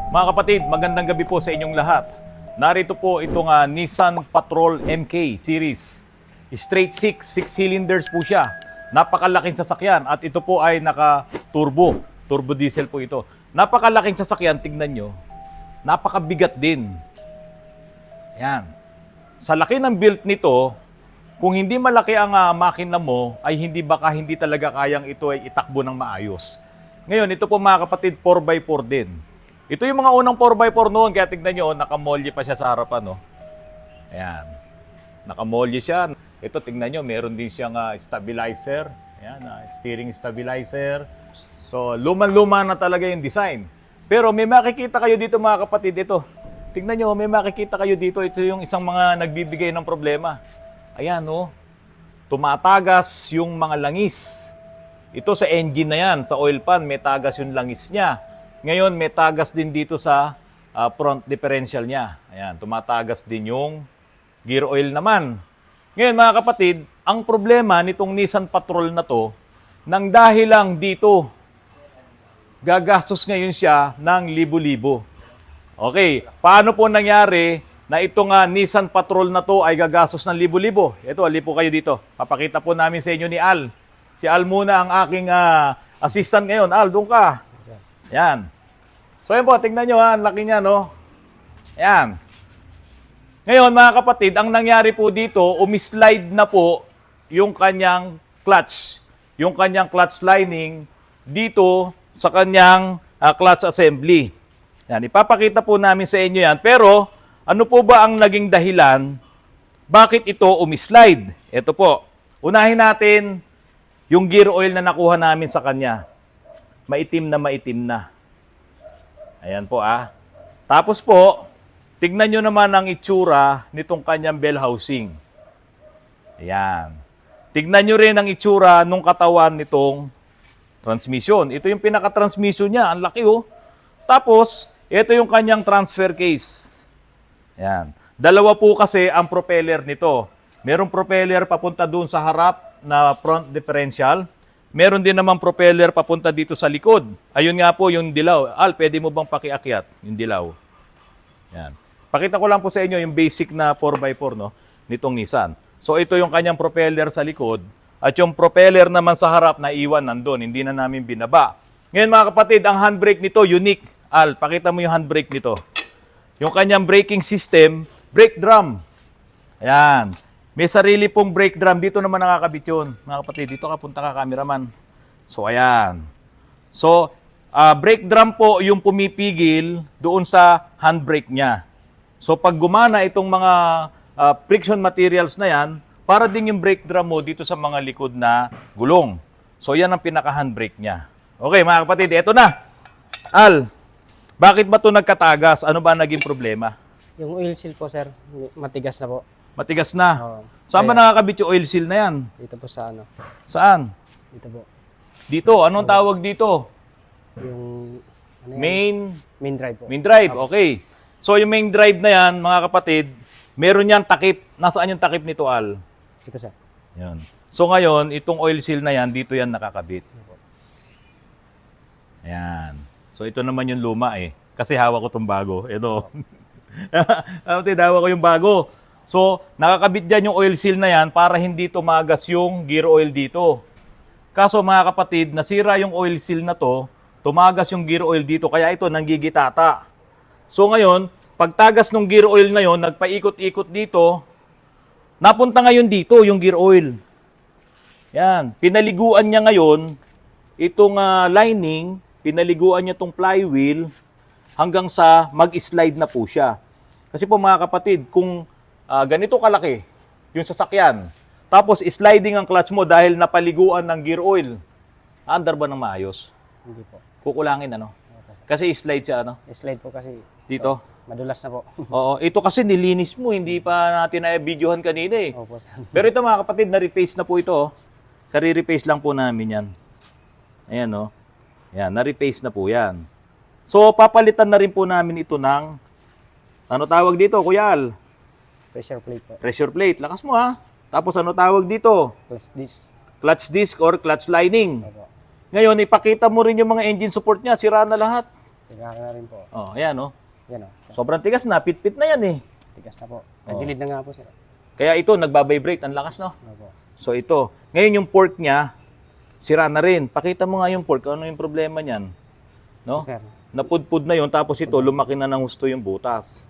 Mga kapatid, magandang gabi po sa inyong lahat. Narito po itong Nissan Patrol MK series. Straight 6 cylinders po siya. Napakalaking sasakyan at ito po ay naka-turbo. Turbo diesel po ito. Napakalaking sasakyan, tignan nyo. Napakabigat din. Ayan. Sa laki ng build nito, kung hindi malaki ang makina mo, ay hindi talaga kayang ito ay itakbo ng maayos. Ngayon, ito po mga kapatid, 4x4 din. Ito yung mga unang 4x4 noon, kaya tignan nyo, nakamolye pa siya sa harapan. No? Ayan. Nakamolye siya. Ito, tignan nyo, meron din siyang stabilizer. Ayan, steering stabilizer. So, luman-luma na talaga yung design. Pero may makikita kayo dito mga kapatid, ito. Tignan nyo, may makikita kayo dito. Ito yung isang mga nagbibigay ng problema. Ayan, no? Tumatagas yung mga langis. Ito sa engine na yan, sa oil pan, may tagas yung langis niya. Ngayon, may tagas din dito sa front differential niya. Ayan, tumatagas din yung gear oil naman. Ngayon, mga kapatid, ang problema nitong Nissan Patrol na to, nang dahil lang dito, gagastos ngayon siya ng libo-libo. Okay, paano po nangyari na itong Nissan Patrol na to ay gagastos ng libo-libo? Ito, alipo kayo dito. Papakita po namin sa inyo ni Al. Si Al muna ang aking assistant ngayon. Al, doon ka. Yan. So, yun po, tingnan nyo ang laki niya, no? Yan. Ngayon, mga kapatid, ang nangyari po dito, umislide na po yung kanyang clutch. Yung kanyang clutch lining dito sa kanyang clutch assembly. Yan, ipapakita po namin sa inyo yan. Pero, ano po ba ang naging dahilan? Bakit ito umislide? Ito po. Unahin natin yung gear oil na nakuha namin sa kanya. Maitim na maitim na. Ayan po Tapos po, tignan nyo naman ang itsura nitong kanyang bell housing. Ayan. Tignan nyo rin ang itsura nung katawan nitong transmission. Ito yung pinaka-transmission niya. Ang laki Tapos, ito yung kanyang transfer case. Ayan. Dalawa po kasi ang propeller nito. Merong propeller papunta dun sa harap na front differential. Meron din naman propeller papunta dito sa likod. Ayun nga po yung dilaw. Al, pwede mo bang pakiakyat yung dilaw? Yan. Pakita ko lang po sa inyo yung basic na 4x4 nitong Nissan. So ito yung kanyang propeller sa likod. At yung propeller naman sa harap na iwan nandun. Hindi na namin binaba. Ngayon mga kapatid, ang handbrake nito unique. Al, pakita mo yung handbrake nito. Yung kanyang braking system, brake drum. Ayan. May sarili pong brake drum. Dito naman nakakabit yun. Mga kapatid, dito ka, punta ka, cameraman. So, ayan. So, brake drum po yung pumipigil doon sa handbrake niya. So, pag gumana itong mga friction materials na yan, para din yung brake drum mo dito sa mga likod na gulong. So, yan ang pinaka-handbrake niya. Okay, mga kapatid, eto na. Al, bakit ba ito nagkatagas? Ano ba naging problema? Yung oil seal po, sir, matigas na po. Matigas na. Oo. Saan ba nakakabit yung oil seal na yan? Dito po sa ano. Saan? Dito po. Dito. Anong tawag dito? Yung ano yan? Main Main drive po. drive. Okay. So yung main drive na yan, mga kapatid, meron yan takip. Nasaan yung takip nito, Al? Dito, sir. Yan. So ngayon, itong oil seal na yan, dito yan nakakabit. Ayan. So ito naman yung luma Kasi hawak ko itong bago. Ito. Hawak ko yung bago. So, nakakabit dyan yung oil seal na yan para hindi tumagas yung gear oil dito. Kaso mga kapatid, nasira yung oil seal na to, tumagas yung gear oil dito, kaya ito nanggigitata. So ngayon, pagtagas ng gear oil na yon, nagpaikot-ikot dito, napunta ngayon dito yung gear oil. Yan, pinaliguan niya ngayon, itong lining, pinaliguan niya itong flywheel, hanggang sa mag-slide na po siya. Kasi po mga kapatid, kung ganito kalaki yung sasakyan, tapos sliding ang clutch mo dahil napaliguan ng gear oil, andar ba ng maayos? Hindi po. Kukulangin Kasi slide siya Slide po kasi dito. madulas na po. Oo, ito kasi nilinis mo, hindi pa natin na-videohan kanina Opo, sir. Pero ito mga kapatid, na-repaste na po ito. Kari-repaste lang po namin yan. Ayan Ayan, na-repaste na po yan. So, papalitan na rin po namin ito ng, ano tawag dito, Kuya Al? Pressure plate po. Pressure plate. Lakas mo Tapos ano tawag dito? Plus this. Clutch disc or clutch lining. Opo. Ngayon, ipakita mo rin yung mga engine support niya. Sira na lahat. Tigahan na rin po. Oh, ayan oh. Yan o. Sir. Sobrang tigas na, pit-pit na yan eh. Tigas na po. Nagilid na nga po sir. Kaya ito, nagbabibrate, ang lakas no. Opo. So ito, ngayon yung pork niya, sira na rin. Pakita mo nga yung pork, ano yung problema niyan? No? Sir. Napudpud na yun, tapos ito, lumaki na ng husto yung butas.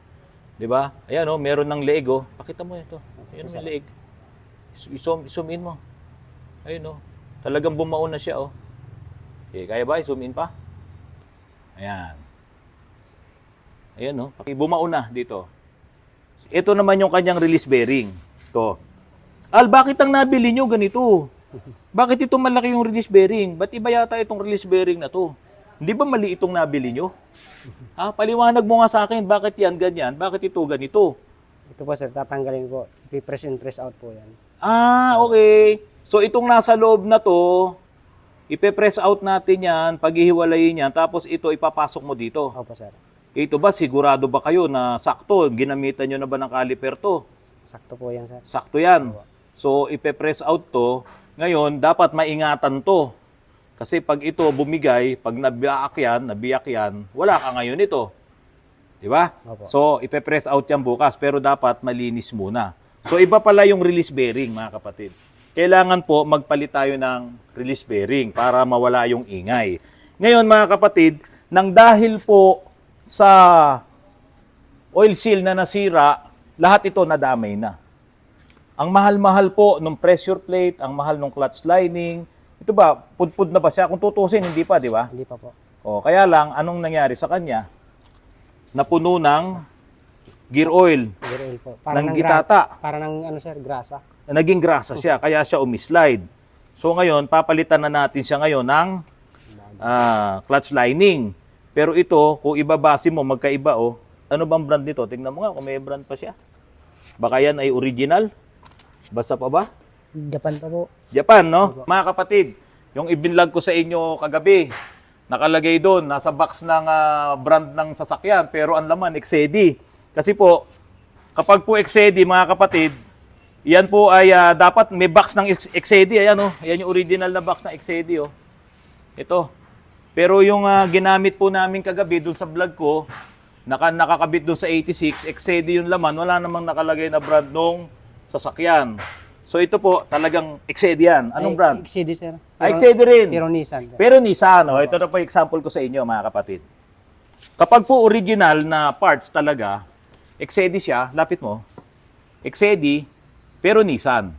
Di ba? Ayan oh, meron ng leeg oh. Pakita mo ito. Ayan may leeg. I-zoom in mo. Ayun oh. Talagang bumao na siya oh. Okay, kaya ba? I-zoom in pa? Ayan. Ayan oh. Bumao na dito. Ito naman yung kanyang release bearing. Ito. Al, bakit ang nabili nyo ganito? Bakit ito malaki yung release bearing? Ba't iba yata itong release bearing na to? Hindi ba mali itong nabili nyo? Ha? Paliwanag mo nga sa akin, bakit yan ganyan? Bakit ito ganito? Ito po sir, tatanggalin ko. I-press in, press out po yan. Ah, okay. So itong nasa loob na to, ipe-press out natin yan, paghihiwalayin yan, tapos ito ipapasok mo dito. Opo sir. Ito ba, sigurado ba kayo na sakto? Ginamitan nyo na ba ng caliper to? Sakto po yan sir. Sakto yan. So, ipe-press out to. Ngayon, dapat maingatan to. Kasi pag ito bumigay, pag nabiyak yan, wala ka ngayon ito. Di ba? Opo. So, ipe-press out yan bukas, pero dapat malinis muna. So, iba pala yung release bearing, mga kapatid. Kailangan po magpalit tayo ng release bearing para mawala yung ingay. Ngayon, mga kapatid, nang dahil po sa oil seal na nasira, lahat ito nadamay na. Ang mahal-mahal po ng pressure plate, ang mahal ng clutch lining. Ito ba, pudpud na ba siya? Kung tutusin, hindi pa, di ba? Hindi pa po. O, kaya lang, anong nangyari sa kanya? Napuno ng gear oil, Gear oil po. ng gitata. Para ng ano sir, grasa. Naging grasa siya, kaya siya umislide. So ngayon, papalitan na natin siya ngayon ng clutch lining. Pero ito, kung ibabase mo, magkaiba oh. Ano bang brand nito? Tingnan mo nga kung may brand pa siya. Baka yan ay original. Basta pa ba? Japan pa po. Japan, no? Mga kapatid, yung ibinlog ko sa inyo kagabi, nakalagay doon, nasa box ng brand ng sasakyan, pero ang laman, Excedi. Kasi po, kapag po Excedi, mga kapatid, yan po ay dapat may box ng Excedi. Ayan, oh. Ayan yung original na box ng Excedi, oh. Ito. Pero yung ginamit po namin kagabi doon sa vlog ko, nakakabit doon sa 86, Excedi yung laman, wala namang nakalagay na brand nung sasakyan. So ito po, talagang Excedi yan. Anong brand? Excedi sir. Excedi rin. Pero Nissan. Sir. Pero Nissan, oh. Ito na po yung example ko sa inyo, mga kapatid. Kapag po original na parts talaga, Excedi siya, lapit mo, Excedi, pero Nissan.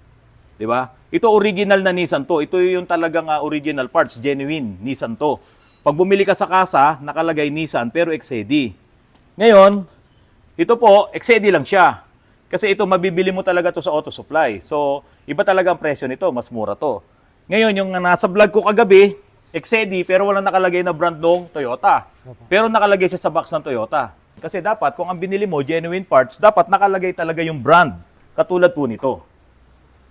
Di ba? Ito original na Nissan to. Ito yung talagang original parts, genuine Nissan to. Pag bumili ka sa kasa, nakalagay Nissan, pero Excedi. Ngayon, ito po, Excedi lang siya. Kasi ito, mabibili mo talaga to sa auto supply. So, iba talaga ang presyo nito, mas mura to. Ngayon, yung nasa vlog ko kagabi, Excedi, pero walang nakalagay na brand ng Toyota. Pero nakalagay siya sa box ng Toyota. Kasi dapat, kung ang binili mo, genuine parts, dapat nakalagay talaga yung brand. Katulad po nito.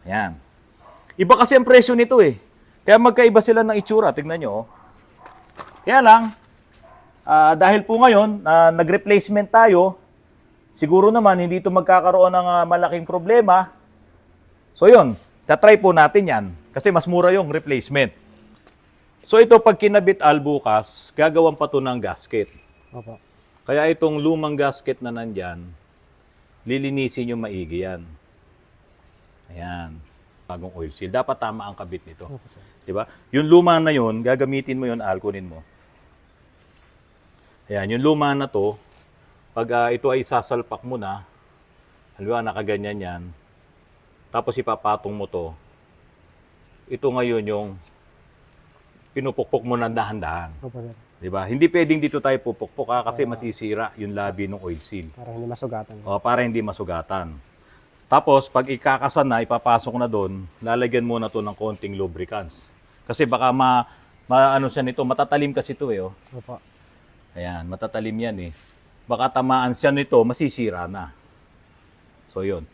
Ayan. Iba kasi ang presyo nito eh. Kaya magkaiba sila ng itsura. Tignan nyo. Oh. Kaya lang, dahil po ngayon, nag-replacement tayo, siguro naman hindi ito magkakaroon ng malaking problema. So yun, tatry po natin yan. Kasi mas mura yung replacement. So ito, pag kinabit bukas, gagawan pa to ng gasket. Opo. Kaya itong lumang gasket na nandyan, lilinisin yung maigi yan. Ayan. Bagong oil seal. Dapat tama ang kabit nito. Opo sir. Diba? Yung luma na yun, gagamitin mo yun, kunin mo. Ayan, yung luma na to, pag ito ay sasalpak mo na, halimbawa nakaganyan yan, tapos ipapatong mo to, ito ngayon yung pinupukpok mo ng dahan-dahan. Opo sir. Diba? Hindi pwedeng dito tayo pupukpok kasi masisira yung labi ng oil seal. Para hindi masugatan. O, para hindi masugatan. Tapos, pag ikakasan na, ipapasok na doon, lalagyan mo na to ng konting lubricants. Kasi baka ano siya nito, matatalim kasi ito eh. Oh. Opo. Ayan, matatalim yan eh. Baka tamaan siya nito, masisira na. So, yun.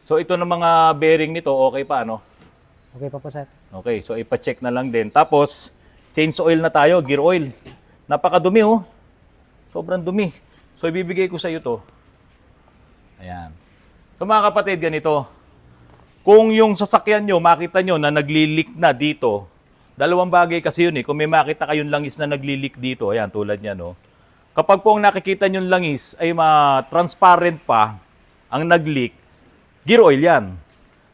So, ito na mga bearing nito, okay pa, no? Okay pa po sir. Okay, so ipa-check na lang din. Tapos, change oil na tayo, gear oil. Napakadumi, oh. Sobrang dumi. So, ibibigay ko sa iyo to. Ayan. So, mga kapatid, ganito. Kung yung sasakyan nyo, makita nyo na naglilik na dito, dalawang bagay kasi yun eh. Kung may makita kayong langis na naglilik dito, ayan, tulad niyan, no? kapag po ang nakikita nyo langis ay transparent pa ang nag-leak, gear oil yan.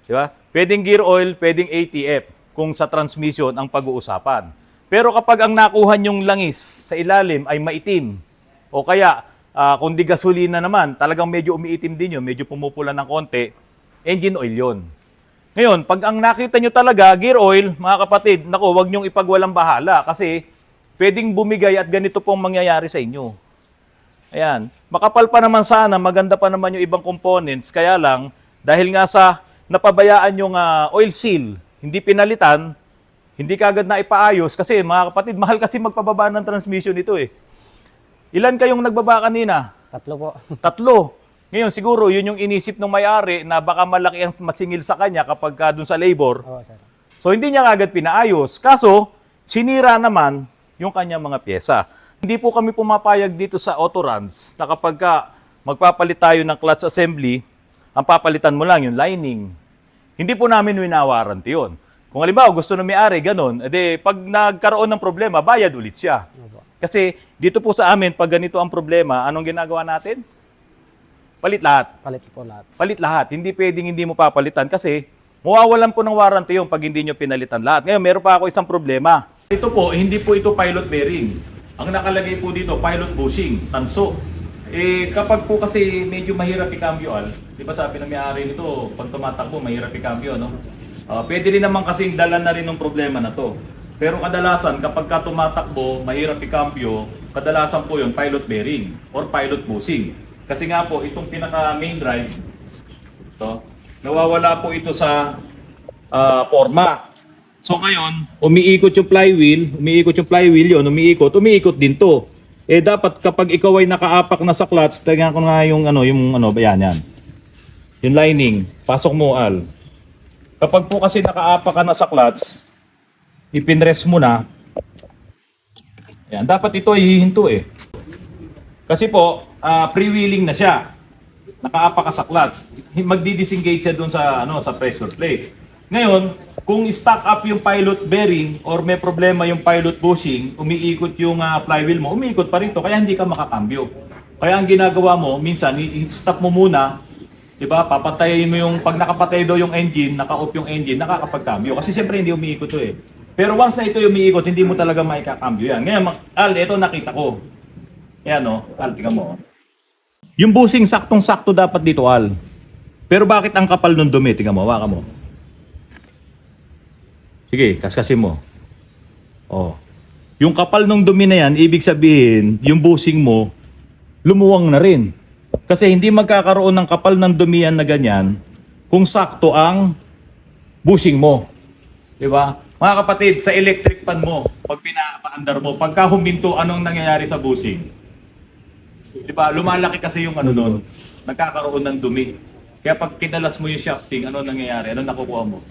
Di ba? Pwedeng gear oil, pwedeng ATF kung sa transmission ang pag-uusapan. Pero kapag ang nakuha nyong langis sa ilalim ay maitim, o kaya kung di gasolina naman, talagang medyo umiitim din yun, medyo pumupula ng konti, engine oil yun. Ngayon, pag ang nakita nyo talaga, gear oil, mga kapatid, naku, huwag nyong ipagwalang bahala kasi pwedeng bumigay at ganito pong mangyayari sa inyo. Ayan. Makapal pa naman sana, maganda pa naman yung ibang components, kaya lang, dahil nga sa napabayaan yung oil seal, hindi pinalitan, hindi kagad na ipaayos kasi mga kapatid, mahal kasi magpababa ng transmission ito eh. Ilan kayong nagbaba kanina? 3 po. 3. Ngayon siguro yun yung inisip ng may-ari na baka malaki ang masingil sa kanya kapag dun sa labor. Oo, sir. So hindi niya kagad pinaayos. Kaso, sinira naman yung kanyang mga pyesa. Hindi po kami pumapayag dito sa Autoruns na kapag magpapalit tayo ng clutch assembly, ang papalitan mo lang yung lining. Hindi po namin winawarranty yun. Kung halimbawa gusto ng may-ari, ganun, edi pag nagkaroon ng problema, bayad ulit siya. Opo. Kasi dito po sa amin, pag ganito ang problema, anong ginagawa natin? Palit lahat. Palit po lahat. Palit lahat. Hindi pwedeng hindi mo papalitan kasi mawawalan po ng warranty yung pag hindi nyo pinalitan lahat. Ngayon, meron pa ako isang problema. Ito po, hindi po ito pilot bearing. Ang nakalagay po dito, pilot bushing, tanso. Kapag po kasi medyo mahirap i-cambio, di ba sabi ng may-ari nito, pag tumatakbo, mahirap i-cambio, no? Pwede rin naman kasing dala na rin ng problema na to. Pero kadalasan, kapag ka tumatakbo, mahirap i-cambio, kadalasan po yun, pilot bearing or pilot bushing. Kasi nga po, itong pinaka main drive, ito, nawawala po ito sa forma. So ngayon, umiikot yung flywheel yun, umiikot din to. Dapat kapag ikaw ay nakaapak na sa clutch, tingnan ko nga yung yan. Yung lining, pasok mo, Al. Kapag po kasi nakaapak ka na sa clutch, ipinrest mo na, yan, dapat ito ay hihinto eh. Kasi po, freewheeling na siya. Nakaapak ka sa clutch. Magdi-disengage siya dun sa, sa pressure plate. Ngayon, kung stock up yung pilot bearing or may problema yung pilot bushing, umiikot yung flywheel mo, umiikot pa rin to, kaya hindi ka makakambyo. Kaya ang ginagawa mo, minsan, i-stop mo muna, diba? Papatayin mo yung, pag nakapatay daw yung engine, naka-off yung engine, nakakapagkambyo. Kasi siyempre hindi umiikot to eh. Pero once na ito yung umiikot, hindi mo talaga maikakambyo yan. Ngayon, Al, ito nakita ko. Ayan o, Al, tingnan mo. Yung bushing saktong-sakto dapat dito, Al. Pero bakit ang kapal ng dumi? Tingnan mo, hawakan mo. Sige, kaskasin mo. Oh. Yung kapal ng dumi na yan, ibig sabihin, yung bushing mo, lumuwang na rin. Kasi hindi magkakaroon ng kapal ng dumi yan na ganyan kung sakto ang bushing mo. Diba? Mga kapatid, sa electric pan mo, pag pinapaandar mo, pagka huminto, anong nangyayari sa bushing? Diba? Lumalaki kasi yung nun, nagkakaroon ng dumi. Kaya pag kinalas mo yung shafting, ano nangyayari? Ano nakukuha mo?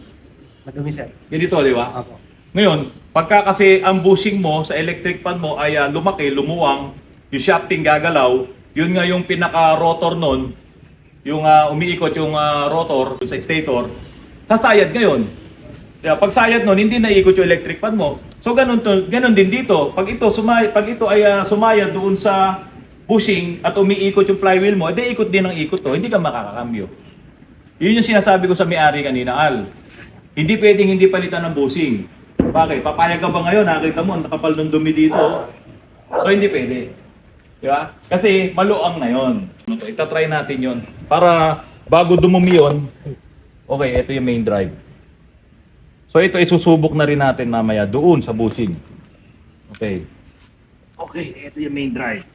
Madumi, sir. Ganito, di ba? Opo. Ngayon, pagka kasi ang bushing mo sa electric pan mo ay lumaki, lumuwang, yung shafting gagalaw, yun nga yung pinaka-rotor nun, yung umiikot yung rotor sa stator, sasayad ngayon. Kaya pag sayad nun, hindi naikot yung electric pan mo. So ganun din dito. Pag ito ay sumayad doon sa bushing at umiikot yung flywheel mo, edi ikot din ang ikot to, hindi ka makakakambyo. Yun yung sinasabi ko sa may-ari kanina, Al. Hindi pwedeng hindi palitan ng bushing. Bakit? Papayag ka ba ngayon? Nakita mo, nakapal ng dumi dito. So hindi pwede. Di ba? Kasi maluang na yon. Itatry natin yon. Para bago dumumi yun, okay, ito yung main drive. So ito isusubok na rin natin mamaya doon sa bushing. Okay. Okay, ito yung main drive.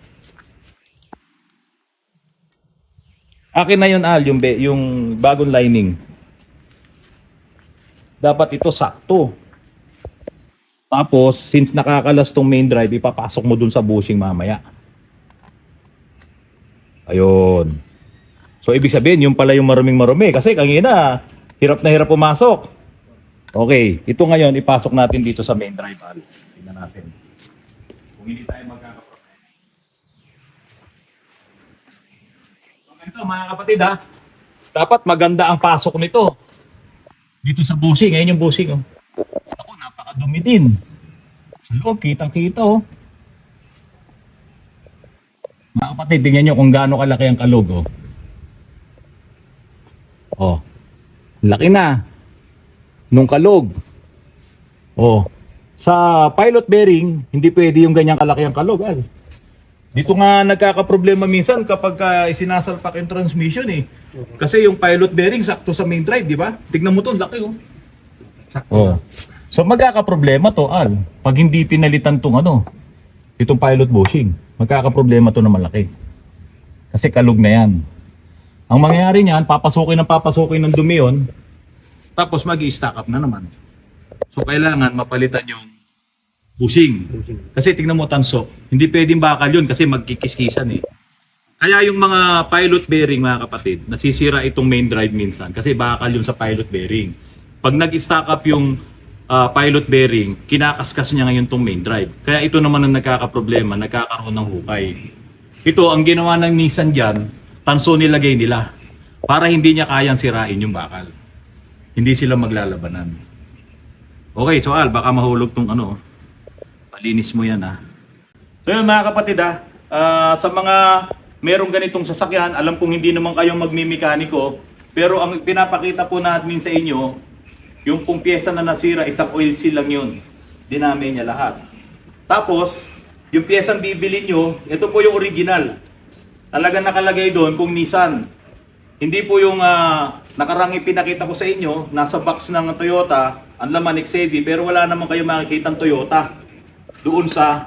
Akin na yun, Al, yung bagong lining. Dapat ito sakto. Tapos, since nakakalas tong main drive, ipapasok mo dun sa bushing mamaya. Ayun. So, ibig sabihin, yung pala yung maruming-marumi. Kasi kanina, hirap na hirap pumasok. Okay, ito ngayon, ipasok natin dito sa main drive. Tingnan natin. Kung hindi tayo magkakaproblema. So, ganito mga kapatid dapat maganda ang pasok nito. Dito sa bushing, ngayon yung bushing oh. Ako, napakadumi din. Sa loob, kitang-kita oh. Mga kapatid, tingnan nyo kung gaano kalaki ang kalog. Oh. Oh. Laki na. Nung kalog. Oh. Sa pilot bearing, hindi pwede yung ganyang kalaki ang kalog. Al. Dito nga nagkakaproblema minsan kapag isinasalpak yung transmission eh. Kasi yung pilot bearing sakto sa main drive, di ba? Tignan mo to, laki oh. Sakto. Oh. So magkakaproblema to, Al. Pag hindi pinalitan tong itong pilot bushing, magkakaproblema to na malaki. Kasi kalog na yan. Ang mangyayari niyan, papasukin ng dumi yun, tapos mag-i-stack up na naman. So kailangan mapalitan yung bushing. Kasi tingnan mo tanso, hindi pwedeng bakal yun kasi magkikiskisan eh. Kaya yung mga pilot bearing mga kapatid, nasisira itong main drive minsan kasi bakal yun sa pilot bearing. Pag nag-stack up yung pilot bearing, kinakaskas niya ngayon tong main drive. Kaya ito naman ang nagkakaproblema, nagkakaroon ng hukay. Ito, ang ginawa ng Nissan dyan, tanso nilagay nila para hindi niya kayang sirain yung bakal. Hindi sila maglalabanan. Okay, so Al, baka mahulog tong palinis mo yan So yun mga kapatid sa mga merong ganitong sasakyan, alam kong hindi naman kayo magmimekaniko, pero ang pinapakita po natin sa inyo, yung pong pyesa na nasira, isang oil seal lang yun. Dinamay niya lahat. Tapos, yung pyesang bibili nyo, ito po yung original. Talagang nakalagay doon kung Nissan. Hindi po yung nakarang ipinakita ko sa inyo, nasa box ng Toyota, ang laman XAD, pero wala naman kayo makikitang Toyota doon sa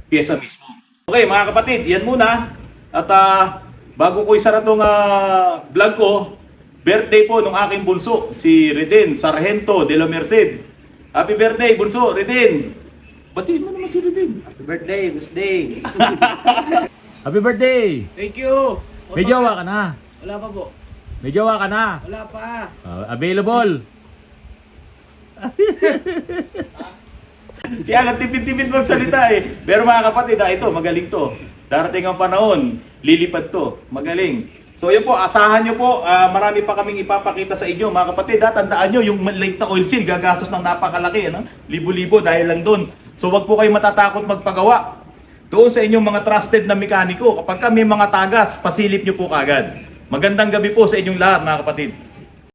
pyesa mismo. Okay mga kapatid, yan muna. At bago ko isara itong vlog ko, birthday po nung aking bunso, si Reden Sargento de la Merced. Happy birthday, bunso, Reden! Batiin mo naman si Reden. Happy birthday, birthday. Happy birthday! Thank you. May jowa ka na. Wala pa po. May jowa ka na. Wala pa. Available. Si Alan tipid-tipid magsalita eh. Pero mga kapatid, ito, magaling to. Darating ang panahon, lilipad to. Magaling. So yun po, asahan nyo po. Marami pa kaming ipapakita sa inyo. Mga kapatid, tandaan nyo, yung maliit na oil seal, gagastos ng napakalaki. Libo-libo dahil lang doon. So wag po kayo matatakot magpagawa. Doon sa inyong mga trusted na mekaniko, kapag may mga tagas, pasilip nyo po kagad. Magandang gabi po sa inyong lahat mga kapatid.